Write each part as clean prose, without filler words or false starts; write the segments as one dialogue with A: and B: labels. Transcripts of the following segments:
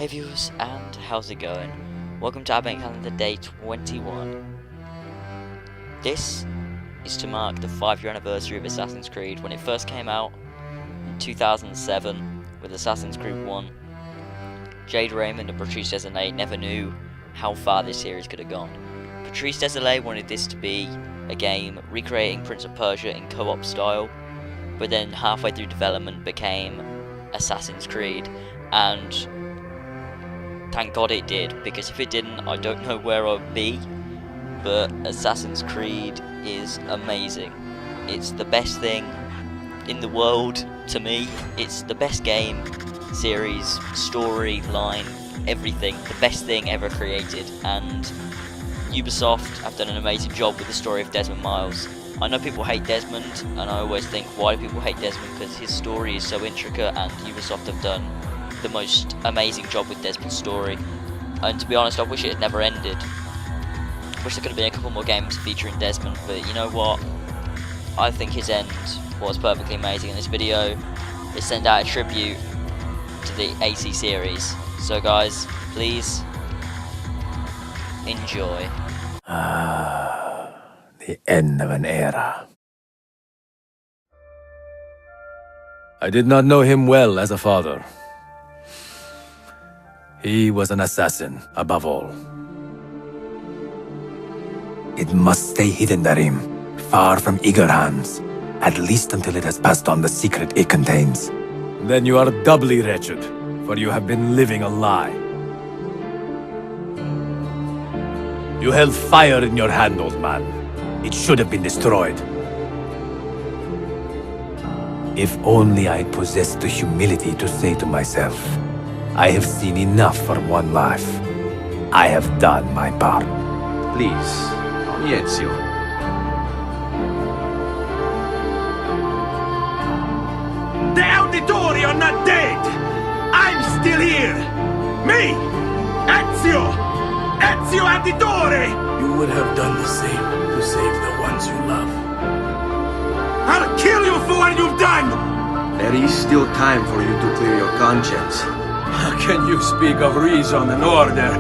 A: Hey viewers, and how's it going? Welcome to Advent Calendar Day 21. This is to mark the 5-year anniversary of Assassin's Creed when it first came out in 2007 with Assassin's Creed 1. Jade Raymond and Patrice Désilets never knew how far this series could have gone. Patrice Désilets wanted this to be a game recreating Prince of Persia in co-op style, but then halfway through development became Assassin's Creed, and thank God it did, because if it didn't, I don't know where I'd be. But Assassin's Creed is amazing. It's the best thing in the world to me. It's the best game, series, story, line, everything. The best thing ever created, and Ubisoft have done an amazing job with the story of Desmond Miles. I know people hate Desmond, and I always think, why do people hate Desmond? Because his story is so intricate, and Ubisoft have done the most amazing job with Desmond's story. And to be honest, I wish it had never ended. I wish there could have been a couple more games featuring Desmond, but you know what? I think his end was perfectly amazing. In this video, they send out a tribute to the AC series. So guys, please enjoy.
B: The end of an era. I did not know him well as a father. He was an assassin, above all. It must stay hidden, Darim, far from eager hands, at least until it has passed on the secret it contains. Then you are doubly wretched, for you have been living a lie. You held fire in your hand, old man. It should have been destroyed. If only I possessed the humility to say to myself, I have seen enough for one life. I have done my part.
C: Please, Ezio.
D: The Auditori are not dead! I'm still here! Me! Ezio! Ezio Auditore!
E: You would have done the same to save the ones you love.
D: I'll kill you for what you've done!
C: There is still time for you to clear your conscience.
E: How can you speak of reason and order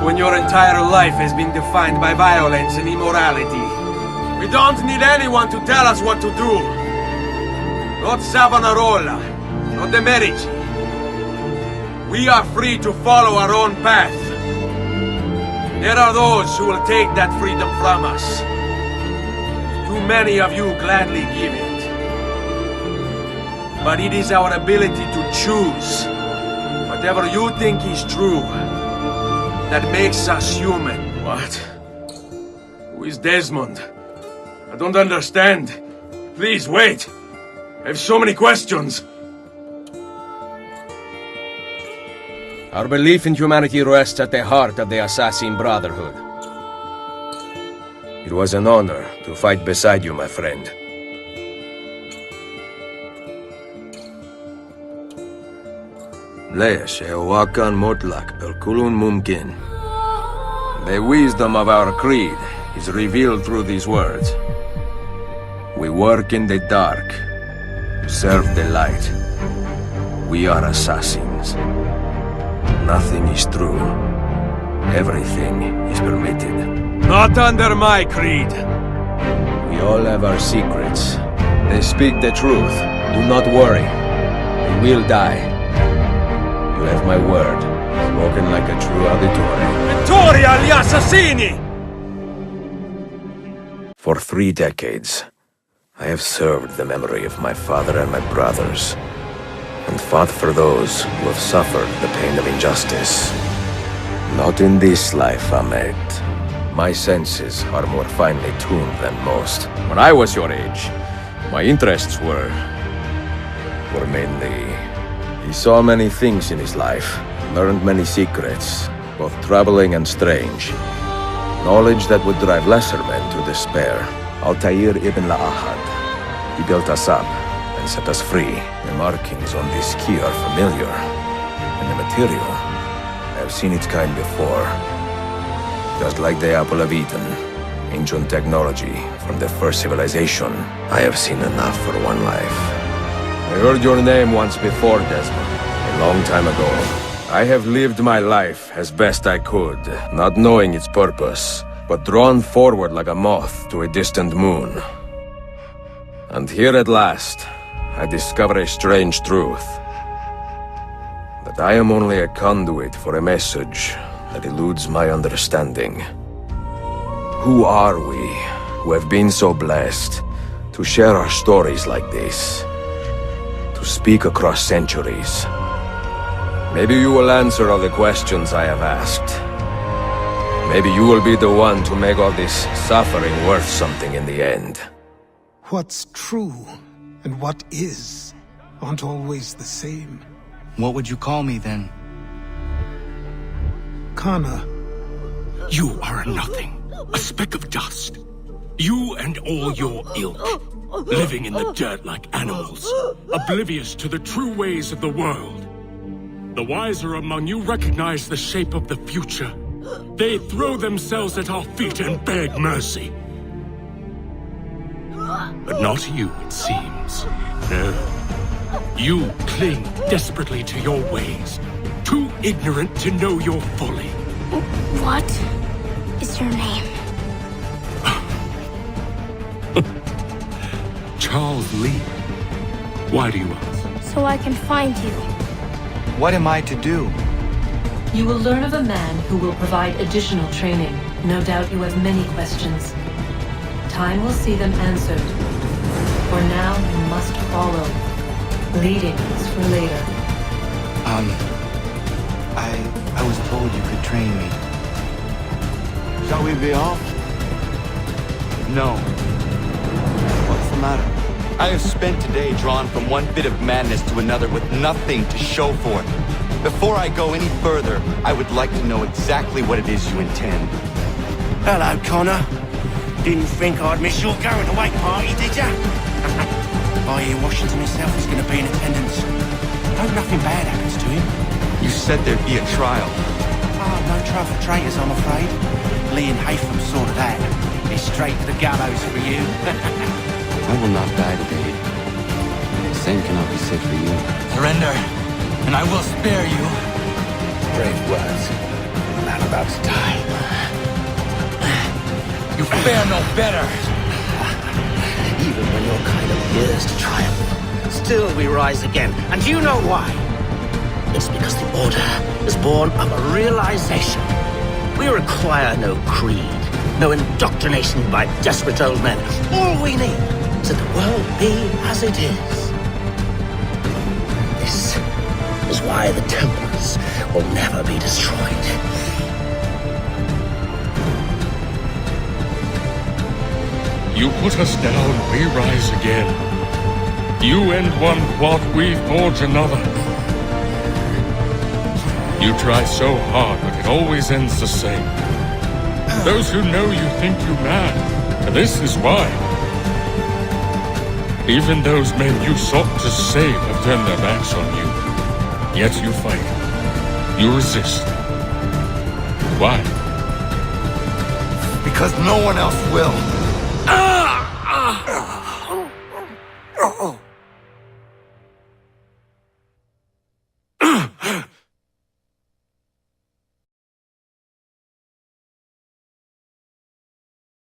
E: when your entire life has been defined by violence and immorality? We don't need anyone to tell us what to do. Not Savonarola, not the Medici. We are free to follow our own path. There are those who will take that freedom from us. Too many of you gladly give it. But it is our ability to choose whatever you think is true that makes us human. What? Who is Desmond? I don't understand. Please, wait. I have so many questions.
F: Our belief in humanity rests at the heart of the Assassin Brotherhood.
C: It was an honor to fight beside you, my friend. Lesh Eowakan Motlak Belkulun Mumkin. The wisdom of our creed is revealed through these words. We work in the dark to serve the light. We are assassins. Nothing is true. Everything is permitted.
E: Not under my creed.
C: We all have our secrets. They speak the truth. Do not worry. We will die. You have my word, spoken like a true auditore.
E: Vittoria agli assassini!
B: For 3 decades, I have served the memory of my father and my brothers, and fought for those who have suffered the pain of injustice. Not in this life, Ahmed. My senses are more finely tuned than most.
F: When I was your age, my interests were
B: mainly... He saw many things in his life, learned many secrets, both troubling and strange. Knowledge that would drive lesser men to despair. Altair ibn La'ahad. He built us up and set us free. The markings on this key are familiar. And the material, I have seen its kind before. Just like the Apple of Eden, ancient technology from the first civilization. I have seen enough for one life.
C: I heard your name once before, Desmond. A long time ago. I have lived my life as best I could, not knowing its purpose, but drawn forward like a moth to a distant moon. And here at last, I discover a strange truth. That I am only a conduit for a message that eludes my understanding. Who are we, who have been so blessed, to share our stories like this? To speak across centuries? Maybe you will answer all the questions I have asked. Maybe you will be the one to make all this suffering worth something in the end.
G: What's true and what is aren't always the same.
H: What would you call me then?
G: Kana.
D: You are a nothing, a speck of dust. You and all your ilk, living in the dirt like animals, oblivious to the true ways of the world. The wiser among you recognize the shape of the future. They throw themselves at our feet and beg mercy. But not you, it seems. No. You cling desperately to your ways, too ignorant to know your folly.
I: What is your name?
D: Charles Lee. Why do you ask?
I: So I can find you.
H: What am I to do?
J: You will learn of a man who will provide additional training. No doubt you have many questions. Time will see them answered. For now, you must follow. Leading is for later.
H: I was told you could train me.
K: Shall we be off?
H: No.
K: What's the matter?
H: I have spent today drawn from one bit of madness to another with nothing to show for it. Before I go any further, I would like to know exactly what it is you intend.
K: Hello, Connor. Didn't think I'd miss your going-away party, did ya? I hear Washington himself is going to be in attendance. Hope nothing bad happens to him.
H: You said there'd be a trial.
K: Oh, no trial for traitors, I'm afraid. Lee and Haytham sorted that. It's straight to the gallows for you.
L: I will not die today. The same cannot be said for you.
K: Surrender, and I will spare you. Brave words. A man about to die. You fare no better. Even when your kind of years to triumph, still we rise again. And you know why? It's because the Order is born of a realization. We require no creed, no indoctrination by desperate old men. All we need is that the world be as it is. This is why the Templars will never be destroyed.
D: You put us down, we rise again. You end one plot, we forge another. You try so hard, but it always ends the same. Those who know you think you mad, and this is why. Even those men you sought to save have turned their backs on you. Yet you fight. You resist. Why?
K: Because no one else will. Ah!